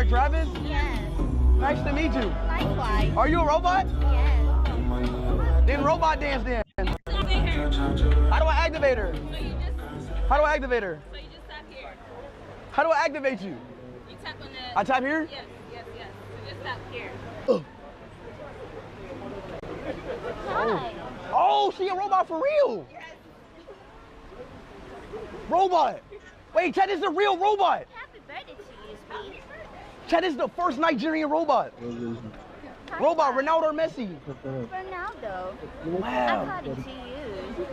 correct, Jarvis? Yes. Nice to meet you. Likewise. Are you a robot? Yes. Then robot dance then. How do I activate her? How do I activate her? So you just tap here. How do I activate you? You tap on the... I tap here? Yes, yes, yes. So just tap here. Hi. Oh, she a robot for real? Yes. Robot. Wait, Chad, this is a real robot. Happy birthday to you, Speed. Chad, this is the first Nigerian robot. Robot, Ronaldo or Messi? Ronaldo. Wow. I called it to you.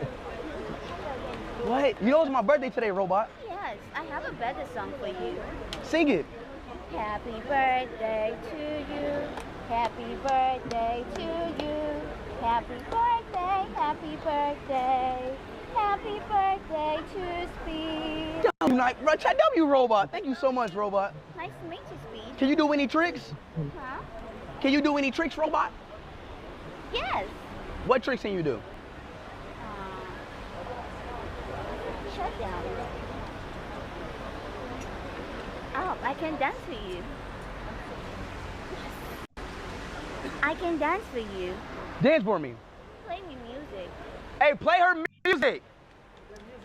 What? You know it's my birthday today, robot. Yes, I have a better song for you. Sing it. Happy birthday to you. Happy birthday to you. Happy birthday, happy birthday. Happy birthday to Speed. Chad, W robot. Thank you so much, robot. Nice to meet you, Speed. Can you do any tricks? Huh? Can you do any tricks, robot? Yes. What tricks can you do? Shut down. Oh, I can dance for you. I can dance for you. Dance for me. Play me music. Hey, play her music.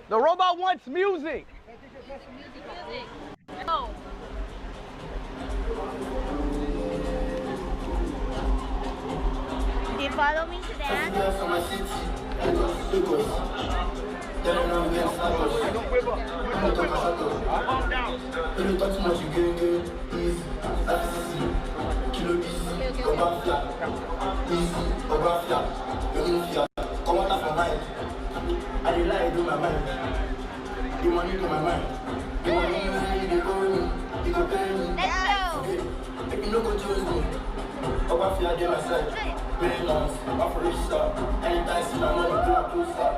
The robot wants music. Music. Oh. Do you follow me to dance? I rely on my mind. The money to my mind. The money they owe me. They go pay me. Let's go. If you no go choose me, over fear dey my side. Very nice, I'm for rich star. Anytime see my money, go and closer.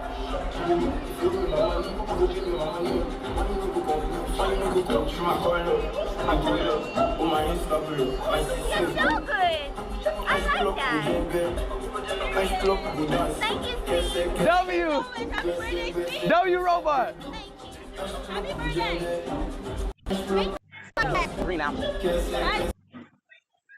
If you give me my money, you go give me my money. Money no go come, money no go come. Through my corner, my corner, on my Instagram, my You're sister. so good. I like that. Thank you, Speed. W. Happy birthday, Speed. W robot. Happy birthday. Green apple. Nice.